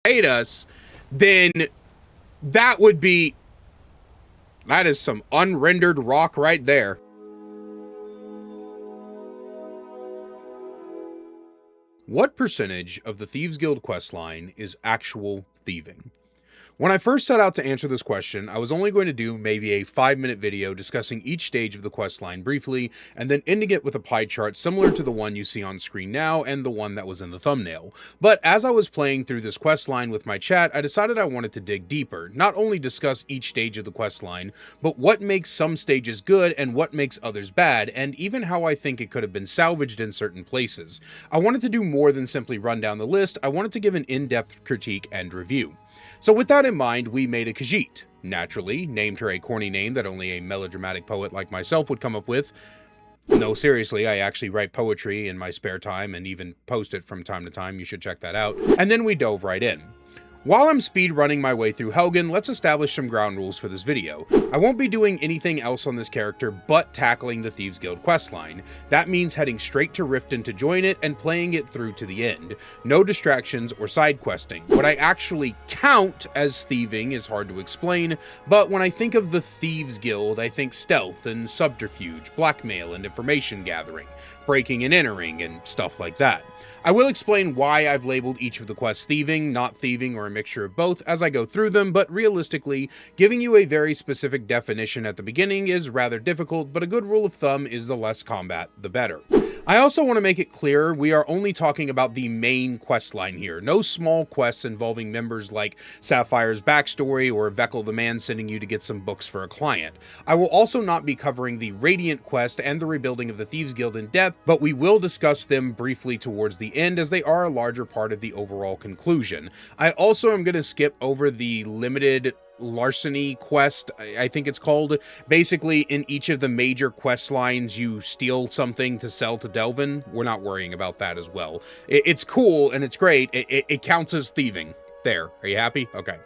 hate us, then that is some unrendered rock right there. What percentage of the Thieves Guild questline is actual thieving? When I first set out to answer this question, I was only going to do maybe a 5-minute video discussing each stage of the questline briefly, and then ending it with a pie chart similar to the one you see on screen now and the one that was in the thumbnail. But as I was playing through this questline with my chat, I decided I wanted to dig deeper, not only discuss each stage of the questline, but what makes some stages good and what makes others bad, and even how I think it could have been salvaged in certain places. I wanted to do more than simply run down the list. I wanted to give an in-depth critique and review. So with that in mind, we made a Khajiit. Naturally, named her a corny name that only a melodramatic poet like myself would come up with. No, seriously, I actually write poetry in my spare time and even post it from time to time. You should check that out. And then we dove right in. While I'm speed running my way through Helgen, let's establish some ground rules for this video. I won't be doing anything else on this character but tackling the Thieves Guild questline. That means heading straight to Riften to join it and playing it through to the end. No distractions or side questing. What I actually count as thieving is hard to explain, but when I think of the Thieves Guild, I think stealth and subterfuge, blackmail and information gathering, breaking and entering, and stuff like that. I will explain why I've labeled each of the quests thieving, not thieving, or a mixture of both as I go through them, but realistically, giving you a very specific definition at the beginning is rather difficult, but a good rule of thumb is the less combat, the better. I also want to make it clear we are only talking about the main quest line here, no small quests involving members like Sapphire's backstory or Vekel the man sending you to get some books for a client. I will also not be covering the Radiant quest and the rebuilding of the Thieves Guild in depth, but we will discuss them briefly towards the end as they are a larger part of the overall conclusion. I also am going to skip over the limited larceny quest, I think it's called. Basically, in each of the major quest lines, you steal something to sell to Delvin. We're not worrying about that as well. It's cool and it's great. It counts as thieving. There. Are you happy? Okay.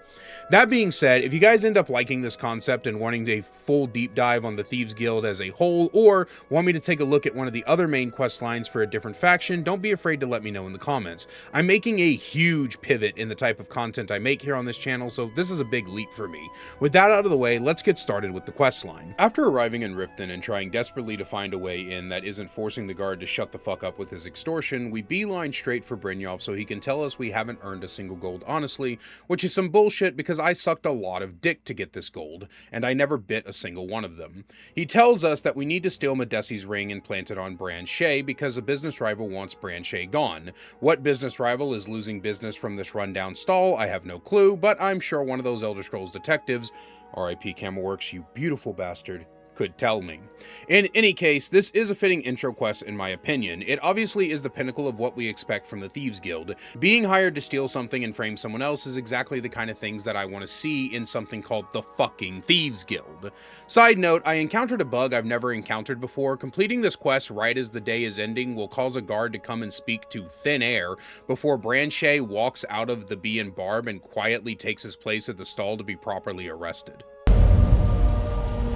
That being said, if you guys end up liking this concept and wanting a full deep dive on the Thieves Guild as a whole, or want me to take a look at one of the other main quest lines for a different faction, don't be afraid to let me know in the comments. I'm making a huge pivot in the type of content I make here on this channel, so this is a big leap for me. With that out of the way, let's get started with the quest line. After arriving in Riften and trying desperately to find a way in that isn't forcing the guard to shut the fuck up with his extortion, we beeline straight for Brynjolf so he can tell us we haven't earned a single gold honestly, which is some bullshit because I sucked a lot of dick to get this gold, and I never bit a single one of them. He tells us that we need to steal Madesi's ring and plant it on Bran Shay because a business rival wants Bran Shay gone. What business rival is losing business from this rundown stall? I have no clue, but I'm sure one of those Elder Scrolls detectives, R.I.P. Camelworks, you beautiful bastard, could tell me. In any case, this is a fitting intro quest in my opinion. It obviously is the pinnacle of what we expect from the Thieves Guild. Being hired to steal something and frame someone else is exactly the kind of things that I want to see in something called the fucking Thieves Guild. Side note, I encountered a bug I've never encountered before. Completing this quest right as the day is ending will cause a guard to come and speak to thin air before Bran Shay walks out of the Bee and Barb and quietly takes his place at the stall to be properly arrested.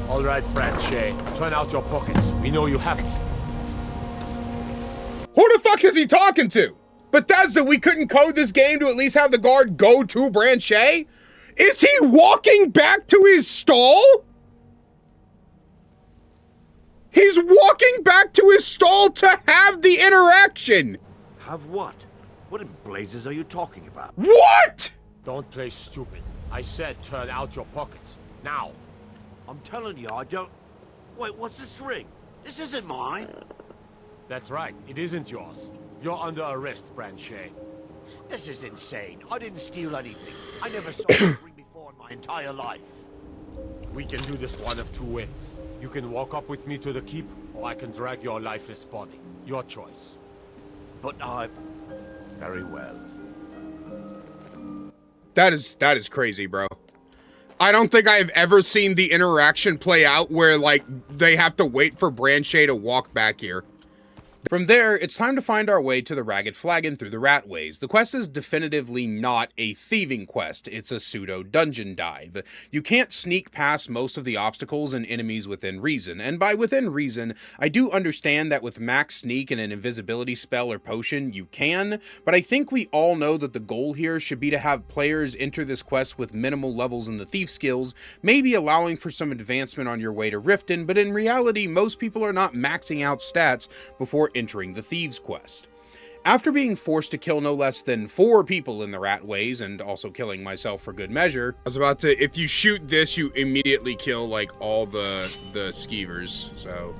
All right, Bran Shay, turn out your pockets. We know you have it. Who the fuck is he talking to? Bethesda, we couldn't code this game to at least have the guard go to Bran Shay? Is he walking back to his stall? He's walking back to his stall to have the interaction. Have what? What in blazes are you talking about? What? Don't play stupid. I said turn out your pockets. Now. I'm telling you, I don't... Wait, what's this ring? This isn't mine. That's right, it isn't yours. You're under arrest, Bran Shay. This is insane. I didn't steal anything. I never saw this ring before in my entire life. We can do this one of two ways. You can walk up with me to the keep, or I can drag your lifeless body. Your choice. But I... Very well. That is crazy, bro. I don't think I've ever seen the interaction play out where, like, they have to wait for Bran Shay to walk back here. From there, it's time to find our way to the Ragged Flagon through the Ratways. The quest is definitively not a thieving quest, it's a pseudo dungeon dive. You can't sneak past most of the obstacles and enemies within reason, and by within reason, I do understand that with max sneak and an invisibility spell or potion, you can, but I think we all know that the goal here should be to have players enter this quest with minimal levels in the thief skills, maybe allowing for some advancement on your way to Riften, but in reality, most people are not maxing out stats before entering the Thieves quest. After being forced to kill no less than 4 people in the Ratways, and also killing myself for good measure, I was about to, if you shoot this, you immediately kill, like, all the skeevers, so...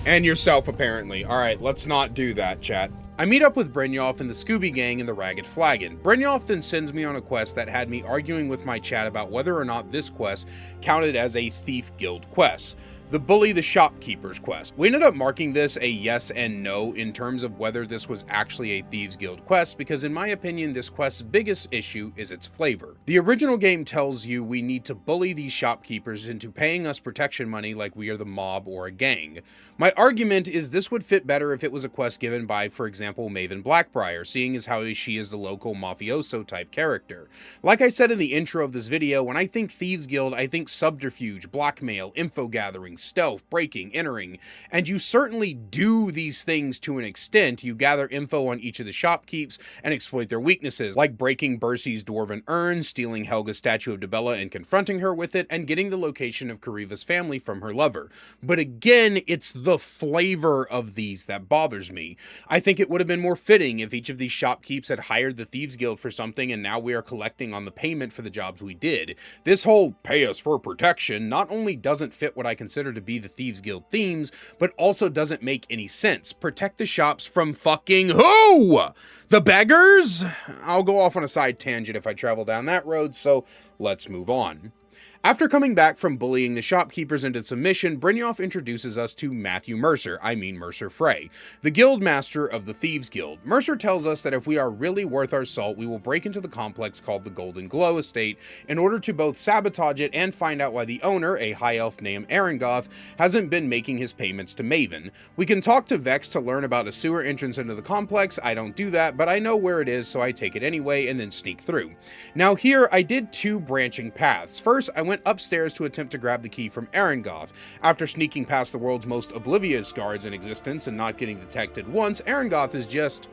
And yourself, apparently. Alright, let's not do that, chat. I meet up with Brynjolf and the Scooby Gang in the Ragged Flagon. Brynjolf then sends me on a quest that had me arguing with my chat about whether or not this quest counted as a Thief Guild quest. The Bully the Shopkeepers quest. We ended up marking this a yes and no in terms of whether this was actually a Thieves Guild quest, because in my opinion, this quest's biggest issue is its flavor. The original game tells you we need to bully these shopkeepers into paying us protection money like we are the mob or a gang. My argument is this would fit better if it was a quest given by, for example, Maven Blackbriar, seeing as how she is the local mafioso type character. Like I said in the intro of this video, when I think Thieves Guild, I think subterfuge, blackmail, info gathering, stealth, breaking, entering, and you certainly do these things to an extent. You gather info on each of the shopkeepers and exploit their weaknesses, like breaking Bercy's dwarven urn, stealing Helga's statue of Dibella and confronting her with it, and getting the location of Kariva's family from her lover. But again, it's the flavor of these that bothers me. I think it would have been more fitting if each of these shopkeepers had hired the Thieves Guild for something and now we are collecting on the payment for the jobs we did. This whole pay us for protection not only doesn't fit what I consider to be the Thieves Guild themes, but also doesn't make any sense. Protect the shops from fucking who? The beggars? I'll go off on a side tangent if I travel down that road, so let's move on. After coming back from bullying the shopkeepers into submission, Brynjolf introduces us to Matthew Mercer, Mercer Frey, the guild master of the Thieves Guild. Mercer tells us that if we are really worth our salt, we will break into the complex called the Golden Glow Estate in order to both sabotage it and find out why the owner, a high elf named Arengoth, hasn't been making his payments to Maven. We can talk to Vex to learn about a sewer entrance into the complex. I don't do that, but I know where it is, so I take it anyway and then sneak through. Now here, I did 2 branching paths. First, I went upstairs to attempt to grab the key from Arengoth. After sneaking past the world's most oblivious guards in existence and not getting detected once, Arengoth is just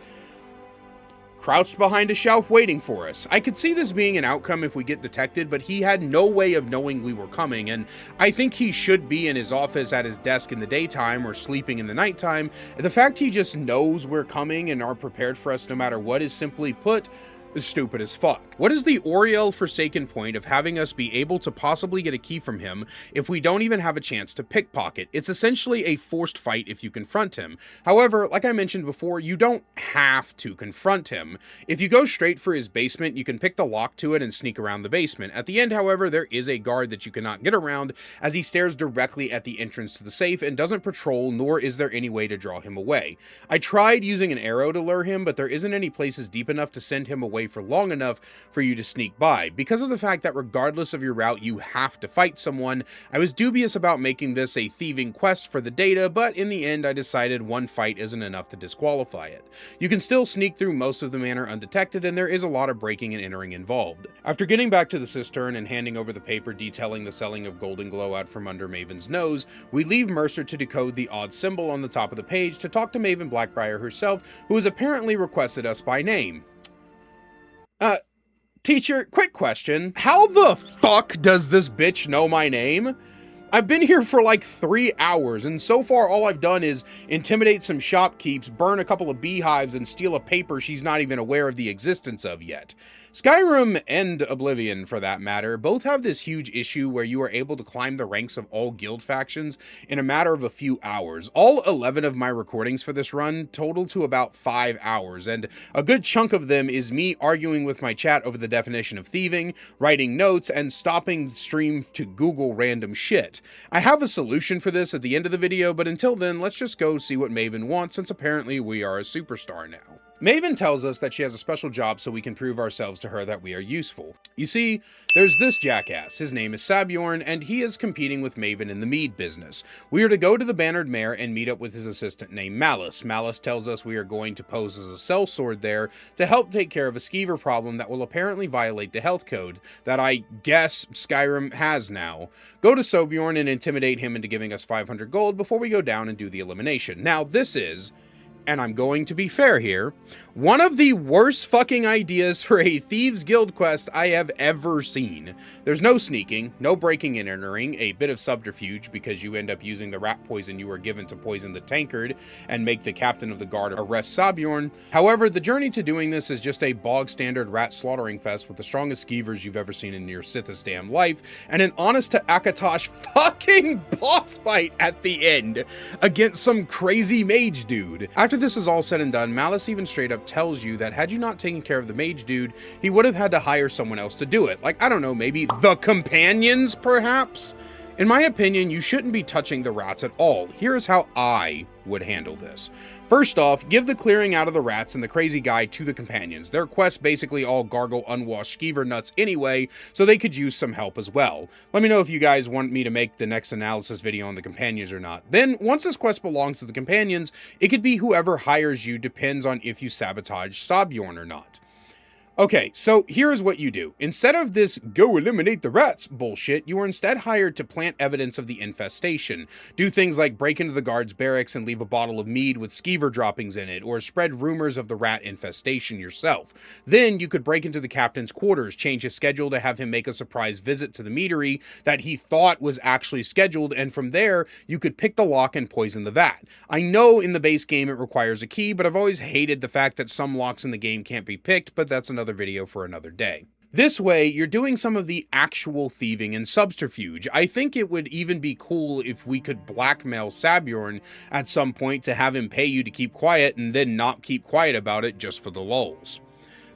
crouched behind a shelf waiting for us. I could see this being an outcome if we get detected, but he had no way of knowing we were coming, and I think he should be in his office at his desk in the daytime or sleeping in the nighttime. The fact he just knows we're coming and are prepared for us no matter what is, simply put, stupid as fuck. What is the Oriel Forsaken point of having us be able to possibly get a key from him if we don't even have a chance to pickpocket? It's essentially a forced fight if you confront him. However, like I mentioned before, you don't have to confront him. If you go straight for his basement, you can pick the lock to it and sneak around the basement. At the end, however, there is a guard that you cannot get around as he stares directly at the entrance to the safe and doesn't patrol, nor is there any way to draw him away. I tried using an arrow to lure him, but there isn't any places deep enough to send him away for long enough for you to sneak by. Because of the fact that regardless of your route, you have to fight someone, I was dubious about making this a thieving quest for the data, but in the end I decided one fight isn't enough to disqualify it. You can still sneak through most of the manor undetected, and there is a lot of breaking and entering involved. After getting back to the cistern and handing over the paper detailing the selling of Golden Glow out from under Maven's nose, we leave Mercer to decode the odd symbol on the top of the page to talk to Maven Blackbriar herself, who has apparently requested us by name. Teacher, quick question. How the fuck does this bitch know my name? I've been here for like 3 hours, and so far all I've done is intimidate some shopkeepers, burn a couple of beehives, and steal a paper she's not even aware of the existence of yet. Skyrim and Oblivion, for that matter, both have this huge issue where you are able to climb the ranks of all guild factions in a matter of a few hours. All 11 of my recordings for this run total to about 5 hours, and a good chunk of them is me arguing with my chat over the definition of thieving, writing notes, and stopping the stream to Google random shit. I have a solution for this at the end of the video, but until then, let's just go see what Maven wants, since apparently we are a superstar now. Maven tells us that she has a special job so we can prove ourselves to her that we are useful. You see, there's this jackass. His name is Sabjorn, and he is competing with Maven in the mead business. We are to go to the Bannered Mare and meet up with his assistant named Malice. Malice tells us we are going to pose as a sellsword there to help take care of a skeever problem that will apparently violate the health code that I guess Skyrim has now. Go to Sobjorn and intimidate him into giving us 500 gold before we go down and do the elimination. Now this is, and I'm going to be fair here, one of the worst fucking ideas for a Thieves Guild quest I have ever seen. There's no sneaking, no breaking and entering, a bit of subterfuge because you end up using the rat poison you were given to poison the tankard and make the captain of the guard arrest Sabjorn. However, the journey to doing this is just a bog standard rat slaughtering fest with the strongest skeevers you've ever seen in your Sith's damn life, and an honest to Akatosh fucking boss fight at the end against some crazy mage dude. After this is all said and done, Malice even straight up tells you that had you not taken care of the mage dude, he would have had to hire someone else to do it. Like, I don't know, maybe the companions, perhaps? In my opinion, you shouldn't be touching the rats at all. Here is how I would handle this. First off, give the clearing out of the rats and the crazy guy to the companions. Their quests basically all gargle unwashed skeever nuts anyway, so they could use some help as well. Let me know if you guys want me to make the next analysis video on the companions or not. Then, once this quest belongs to the companions, it could be whoever hires you, depends on if you sabotage Sabjorn or not. Okay, so here is what you do. Instead of this go eliminate the rats bullshit, you are instead hired to plant evidence of the infestation. Do things like break into the guards' barracks and leave a bottle of mead with skeever droppings in it, or spread rumors of the rat infestation yourself. Then you could break into the captain's quarters, change his schedule to have him make a surprise visit to the meadery that he thought was actually scheduled, and from there, you could pick the lock and poison the vat. I know in the base game it requires a key, but I've always hated the fact that some locks in the game can't be picked, but that's another video for another day. This way, you're doing some of the actual thieving and subterfuge. I think it would even be cool if we could blackmail Sabjorn at some point to have him pay you to keep quiet and then not keep quiet about it just for the lulz.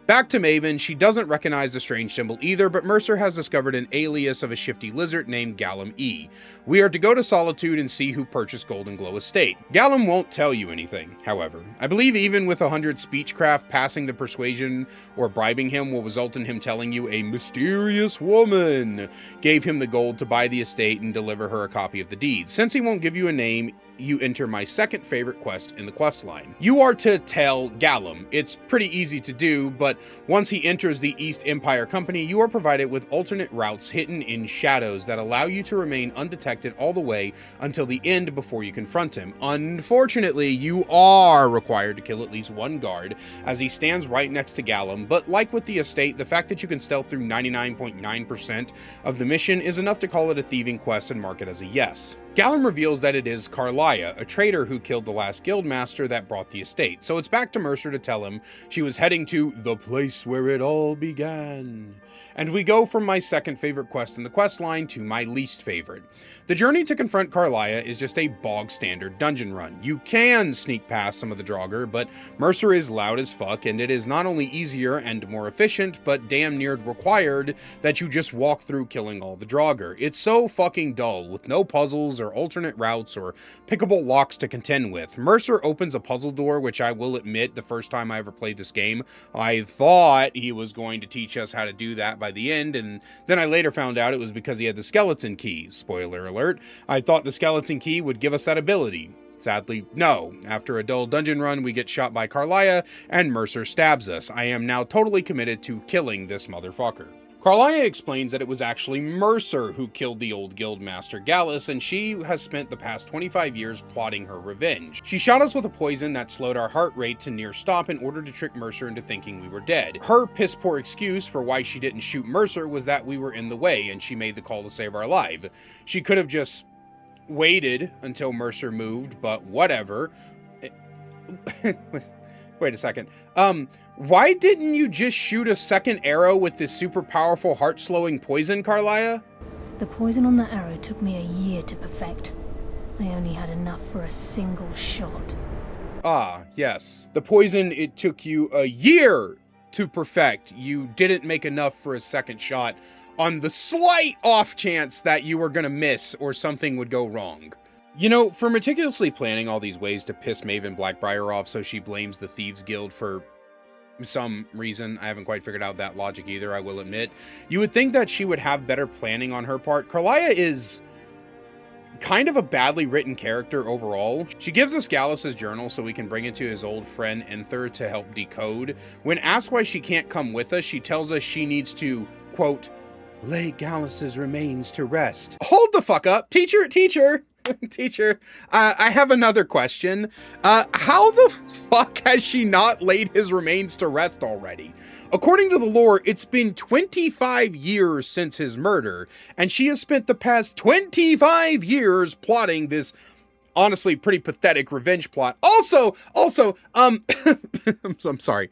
Back to Maven, she doesn't recognize the strange symbol either, but Mercer has discovered an alias of a shifty lizard named Gallum E. We are to go to Solitude and see who purchased Golden Glow Estate. Gallum won't tell you anything, however. I believe even with 100 speechcraft, passing the persuasion or bribing him will result in him telling you a mysterious woman gave him the gold to buy the estate and deliver her a copy of the deed. Since he won't give you a name, you enter my second favorite quest in the quest line. You are to tell Gallum. It's pretty easy to do, but once he enters the East Empire Company, you are provided with alternate routes hidden in shadows that allow you to remain undetected all the way until the end before you confront him. Unfortunately, you are required to kill at least one guard as he stands right next to Gallum, but like with the estate, the fact that you can stealth through 99.9% of the mission is enough to call it a thieving quest and mark it as a yes. Gallum reveals that it is Carlia, a traitor who killed the last guildmaster that brought the estate, so it's back to Mercer to tell him she was heading to the place where it all began. And we go from my second favorite quest in the quest line to my least favorite. The journey to confront Carlia is just a bog standard dungeon run. You can sneak past some of the Draugr, but Mercer is loud as fuck, and it is not only easier and more efficient, but damn near required that you just walk through killing all the Draugr. It's so fucking dull, with no puzzles or alternate routes or pickable locks to contend with. Mercer opens a puzzle door, which I will admit, the first time I ever played this game, I thought he was going to teach us how to do that by the end, and then I later found out it was because he had the skeleton key. Spoiler alert. I thought the skeleton key would give us that ability. Sadly, no. After a dull dungeon run, we get shot by Carlia, and Mercer stabs us. I am now totally committed to killing this motherfucker. Carlia explains that it was actually Mercer who killed the old guildmaster Gallus, and she has spent the past 25 years plotting her revenge. She shot us with a poison that slowed our heart rate to near stop in order to trick Mercer into thinking we were dead. Her piss poor excuse for why she didn't shoot Mercer was that we were in the way, and she made the call to save our life. She could have just waited until Mercer moved, but whatever. Wait a second. Why didn't you just shoot a second arrow with this super powerful heart-slowing poison, Carlia? The poison on the arrow took me a year to perfect. I only had enough for a single shot. Ah, yes. The poison, it took you a year to perfect. You didn't make enough for a second shot on the slight off chance that you were gonna miss or something would go wrong. You know, for meticulously planning all these ways to piss Maven Blackbriar off so she blames the Thieves Guild for some reason. I haven't quite figured out that logic either, I will admit. You would think that she would have better planning on her part. Carlia is kind of a badly written character overall. She gives us Gallus's journal so we can bring it to his old friend Enther to help decode. When asked why she can't come with us, she tells us she needs to, quote, lay Gallus's remains to rest. Hold the fuck up. Teacher, teacher, I have another question. How the fuck has she not laid his remains to rest already? According to the lore, it's been 25 years since his murder, and she has spent the past 25 years plotting this honestly pretty pathetic revenge plot. Also, I'm sorry.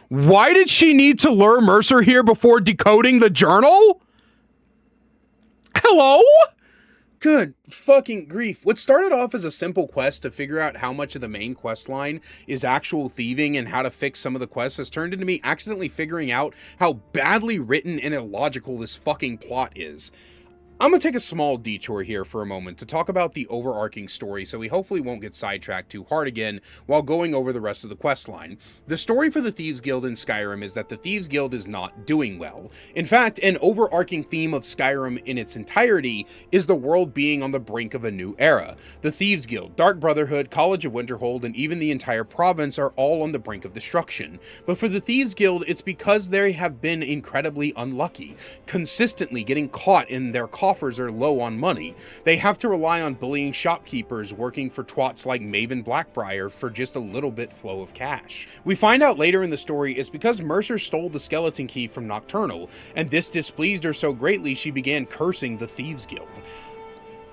Why did she need to lure Mercer here before decoding the journal? Hello? Good fucking grief. What started off as a simple quest to figure out how much of the main quest line is actual thieving and how to fix some of the quests has turned into me accidentally figuring out how badly written and illogical this fucking plot is. I'm going to take a small detour here for a moment to talk about the overarching story so we hopefully won't get sidetracked too hard again while going over the rest of the quest line. The story for the Thieves Guild in Skyrim is that the Thieves Guild is not doing well. In fact, an overarching theme of Skyrim in its entirety is the world being on the brink of a new era. The Thieves Guild, Dark Brotherhood, College of Winterhold, and even the entire province are all on the brink of destruction. But for the Thieves Guild, it's because they have been incredibly unlucky, consistently getting caught in their coffers are low on money. They have to rely on bullying shopkeepers working for twats like Maven Blackbriar for just a little bit flow of cash. We find out later in the story it's because Mercer stole the skeleton key from Nocturnal, and this displeased her so greatly she began cursing the Thieves Guild.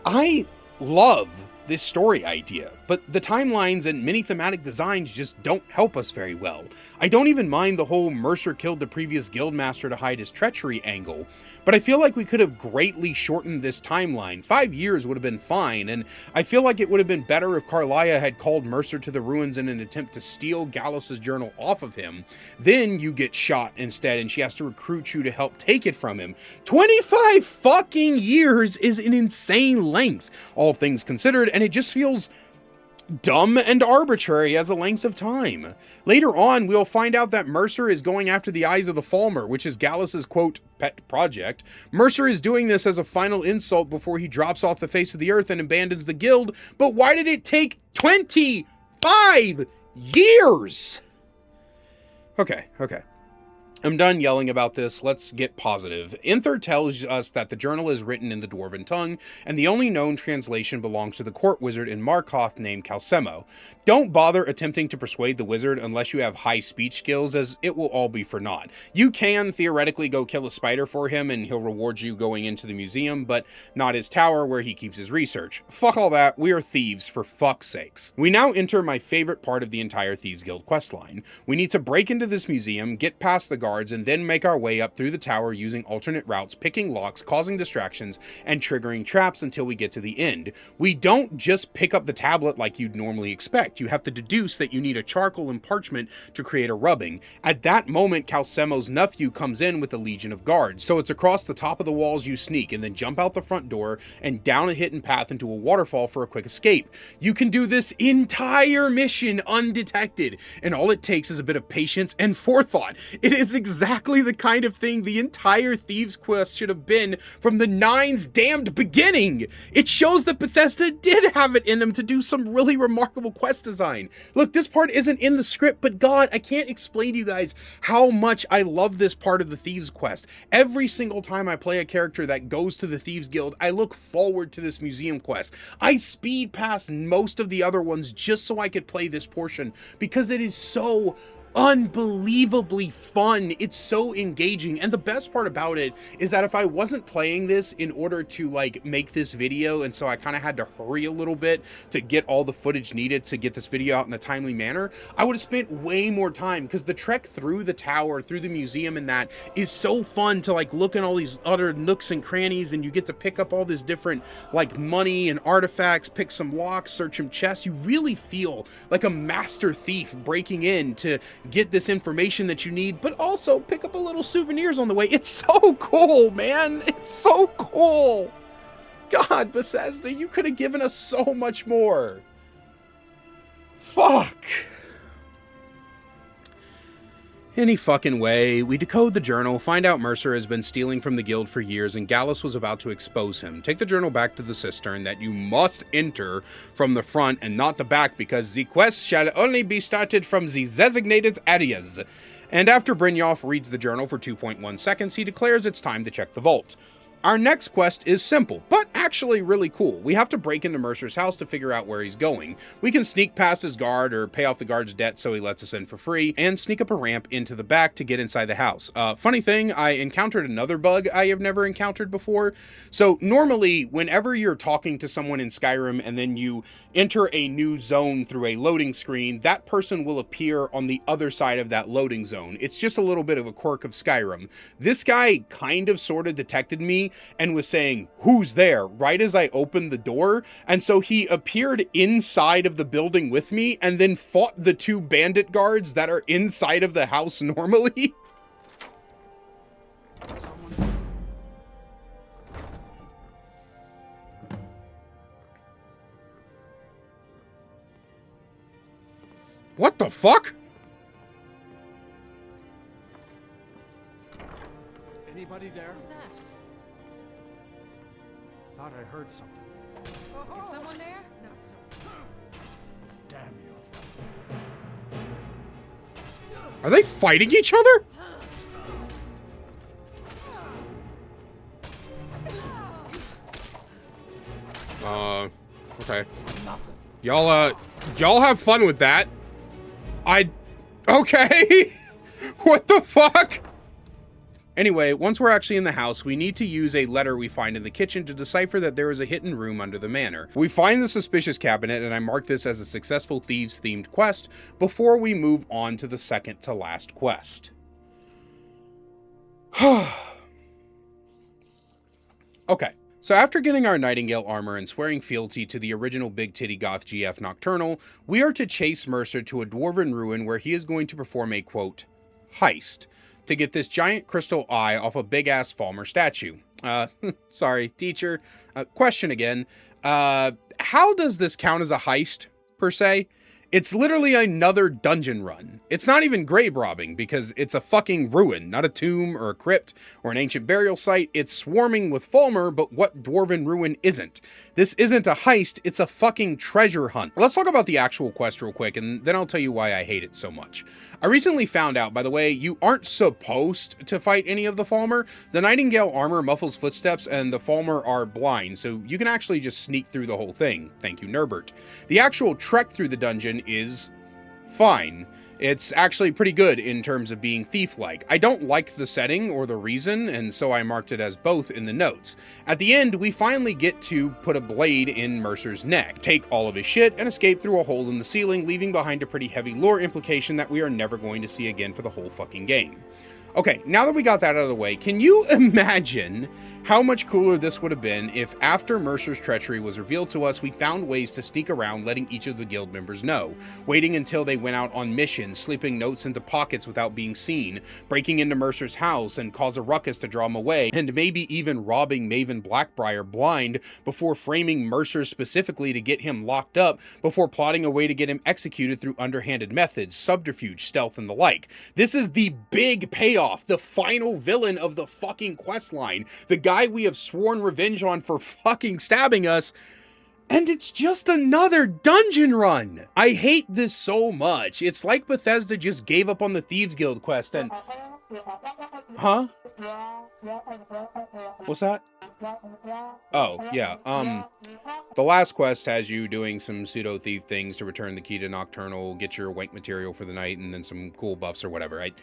I love this story idea, but the timelines and many thematic designs just don't help us very well. I don't even mind the whole Mercer killed the previous guildmaster to hide his treachery angle, but I feel like we could have greatly shortened this timeline. 5 years would have been fine, and I feel like it would have been better if Carlia had called Mercer to the ruins in an attempt to steal Gallus's journal off of him. Then you get shot instead, and she has to recruit you to help take it from him. 25 fucking years is an insane length, all things considered, and it just feels dumb and arbitrary as a length of time. Later on, we'll find out that Mercer is going after the Eyes of the Falmer, which is Gallus's, quote, pet project. Mercer is doing this as a final insult before he drops off the face of the earth and abandons the guild, but why did it take 25 years? Okay. I'm done yelling about this. Let's get positive. Enther tells us that the journal is written in the Dwarven tongue, and the only known translation belongs to the court wizard in Markoth named Calcemo. Don't bother attempting to persuade the wizard unless you have high speech skills, as it will all be for naught. You can theoretically go kill a spider for him, and he'll reward you going into the museum, but not his tower where he keeps his research. Fuck all that. We are thieves, for fuck's sakes. We now enter my favorite part of the entire Thieves Guild questline. We need to break into this museum, get past the guards, and then make our way up through the tower using alternate routes, picking locks, causing distractions, and triggering traps until we get to the end. We don't just pick up the tablet like you'd normally expect. You have to deduce that you need a charcoal and parchment to create a rubbing. At that moment, Calcemo's nephew comes in with a legion of guards, so it's across the top of the walls you sneak, and then jump out the front door and down a hidden path into a waterfall for a quick escape. You can do this entire mission undetected, and all it takes is a bit of patience and forethought. It is exactly the kind of thing the entire Thieves quest should have been from the Nine's damned beginning. It shows that Bethesda did have it in them to do some really remarkable quest design. Look, this part isn't in the script, but God, I can't explain to you guys how much I love this part of the Thieves quest. Every single time I play a character that goes to the Thieves Guild, I look forward to this museum quest. I speed past most of the other ones just so I could play this portion because it is so unbelievably fun. It's so engaging, and the best part about it is that if I wasn't playing this in order to like make this video, and so I kind of had to hurry a little bit to get all the footage needed to get this video out in a timely manner, I would have spent way more time, because the trek through the tower, through the museum, and that is so fun to like look in all these other nooks and crannies, and you get to pick up all this different like money and artifacts, pick some locks, search some chests. You really feel like a master thief breaking in to get this information that you need, but also pick up a little souvenirs on the way. It's so cool, man. It's so cool. God, Bethesda, you could have given us so much more. Fuck. Any fucking way, we decode the journal, find out Mercer has been stealing from the guild for years and Gallus was about to expose him. Take the journal back to the cistern that you must enter from the front and not the back because the quest shall only be started from the designated areas. And after Brynjolf reads the journal for 2.1 seconds, he declares it's time to check the vault. Our next quest is simple, but actually really cool. We have to break into Mercer's house to figure out where he's going. We can sneak past his guard or pay off the guard's debt so he lets us in for free, and sneak up a ramp into the back to get inside the house. Funny thing, I encountered another bug I have never encountered before. So normally, whenever you're talking to someone in Skyrim and then you enter a new zone through a loading screen, that person will appear on the other side of that loading zone. It's just a little bit of a quirk of Skyrim. This guy kind of sort of detected me and was saying, "Who's there?" right as I opened the door. And so he appeared inside of the building with me and then fought the two bandit guards that are inside of the house normally. What the fuck? Anybody there? Thought I heard something. Is someone there? Not so fast. Damn you. Are they fighting each other? Okay. Y'all have fun with that. Okay. What the fuck? Anyway, once we're actually in the house, we need to use a letter we find in the kitchen to decipher that there is a hidden room under the manor. We find the suspicious cabinet, and I mark this as a successful Thieves-themed quest before we move on to the second to last quest. Okay. So after getting our Nightingale armor and swearing fealty to the original Big Titty Goth GF Nocturnal, we are to chase Mercer to a dwarven ruin where he is going to perform a, quote, heist, to get this giant crystal eye off a big-ass Falmer statue. Sorry, teacher. Question again. How does this count as a heist, per se? It's literally another dungeon run. It's not even grave robbing because it's a fucking ruin, not a tomb or a crypt or an ancient burial site. It's swarming with Falmer, but what dwarven ruin isn't? This isn't a heist, it's a fucking treasure hunt. Let's talk about the actual quest real quick, and then I'll tell you why I hate it so much. I recently found out, by the way, you aren't supposed to fight any of the Falmer. The Nightingale armor muffles footsteps, and the Falmer are blind, so you can actually just sneak through the whole thing. Thank you, Nerbert. The actual trek through the dungeon is fine. It's actually pretty good in terms of being thief-like. I don't like the setting or the reason, and so I marked it as both in the notes. At the end, we finally get to put a blade in Mercer's neck, take all of his shit, and escape through a hole in the ceiling, leaving behind a pretty heavy lore implication that we are never going to see again for the whole fucking game. Okay, now that we got that out of the way, can you imagine how much cooler this would have been if after Mercer's treachery was revealed to us, we found ways to sneak around letting each of the guild members know, waiting until they went out on missions, slipping notes into pockets without being seen, breaking into Mercer's house and cause a ruckus to draw him away, and maybe even robbing Maven Blackbriar blind before framing Mercer specifically to get him locked up before plotting a way to get him executed through underhanded methods, subterfuge, stealth, and the like. This is the big payoff, the final villain of the fucking quest line, the guy we have sworn revenge on for fucking stabbing us, and it's just another dungeon run. I hate this so much. It's like Bethesda just gave up on the Thieves Guild quest and... Huh? What's that? Oh, yeah. The last quest has you doing some pseudo-thief things to return the key to Nocturnal, get your wank material for the night, and then some cool buffs or whatever. I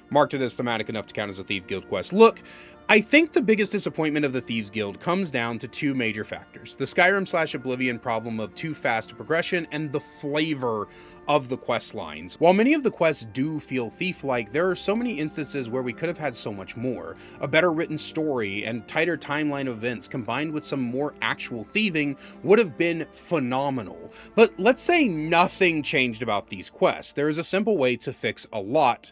marked it as thematic enough to count as a Thieves Guild quest. Look, I think the biggest disappointment of the Thieves Guild comes down to two major factors. The Skyrim/Oblivion problem of too fast a progression and the flavor of the quest lines. While many of the quests do feel thief-like, there are so many instances where we could have had so much more. A better written story and tighter timeline of events combined with some more actual thieving would have been phenomenal. But let's say nothing changed about these quests. There is a simple way to fix a lot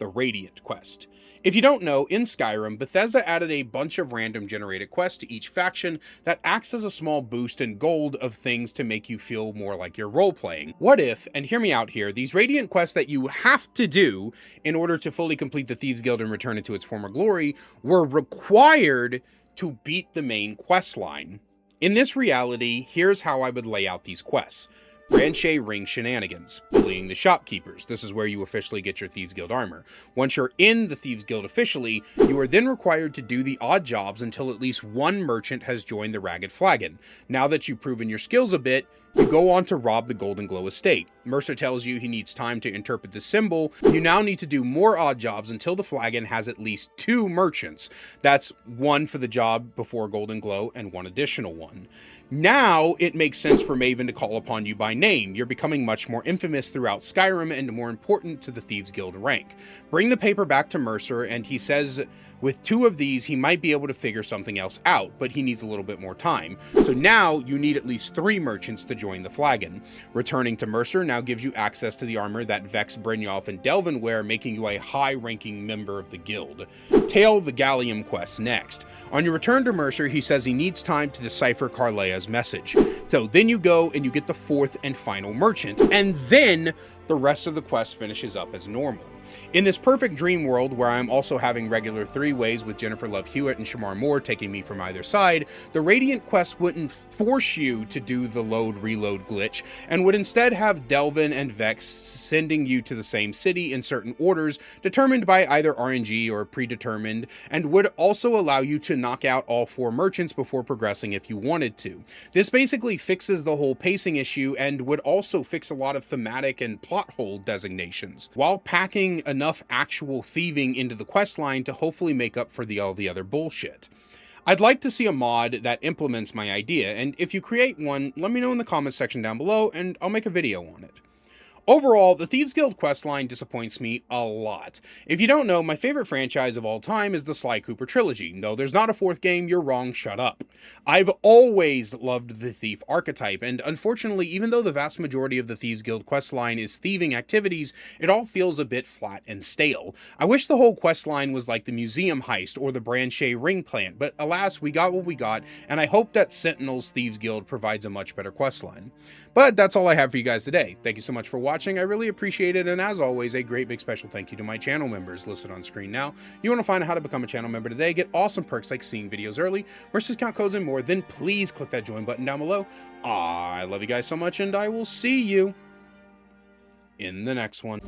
the Radiant quest. If you don't know, in Skyrim, Bethesda added a bunch of random generated quests to each faction that acts as a small boost in gold of things to make you feel more like you're role-playing. What if, and hear me out here, these Radiant quests that you have to do in order to fully complete the Thieves Guild and return it to its former glory were required to beat the main quest line? In this reality, here's how I would lay out these quests. Branche Ring Shenanigans, bullying the shopkeepers. This is where you officially get your Thieves Guild armor. Once you're in the Thieves Guild officially, you are then required to do the odd jobs until at least one merchant has joined the Ragged Flagon. Now that you've proven your skills a bit, you go on to rob the Golden Glow estate. Mercer tells you he needs time to interpret the symbol. You now need to do more odd jobs until the flagon has at least 2 merchants. That's one for the job before Golden Glow and one additional one. Now it makes sense for Maven to call upon you by name. You're becoming much more infamous throughout Skyrim and more important to the Thieves Guild rank. Bring the paper back to Mercer and he says with 2 of these he might be able to figure something else out, but he needs a little bit more time. So now you need at least 3 merchants to join the flagon. Returning to Mercer now gives you access to the armor that Vex, Brynjolf, and Delvin wear, making you a high-ranking member of the guild. Tail the Gallium quest next. On your return to Mercer, he says he needs time to decipher Carlea's message. So then you go and you get the 4th and final merchant, and then the rest of the quest finishes up as normal. In this perfect dream world, where I'm also having regular 3-ways with Jennifer Love Hewitt and Shamar Moore taking me from either side, the Radiant quest wouldn't force you to do the load-reload glitch, and would instead have Delvin and Vex sending you to the same city in certain orders, determined by either RNG or predetermined, and would also allow you to knock out all 4 merchants before progressing if you wanted to. This basically fixes the whole pacing issue, and would also fix a lot of thematic and plot hole designations, while packing enough actual thieving into the questline to hopefully make up for all the other bullshit. I'd like to see a mod that implements my idea, and if you create one, let me know in the comments section down below, and I'll make a video on it. Overall, the Thieves Guild questline disappoints me a lot. If you don't know, my favorite franchise of all time is the Sly Cooper trilogy. Though there's not a 4th game, you're wrong, shut up. I've always loved the thief archetype, and unfortunately, even though the vast majority of the Thieves Guild questline is thieving activities, it all feels a bit flat and stale. I wish the whole questline was like the museum heist or the Branche ring plant, but alas, we got what we got, and I hope that Sentinel's Thieves Guild provides a much better questline. But that's all I have for you guys today. Thank you so much for watching. I really appreciate it, and as always, a great big special thank you to my channel members listed on screen now. You want to find out how to become a channel member today, get awesome perks like seeing videos early, merch discount codes, and more, then please click that join button down below. I love you guys so much, and I will see you in the next one.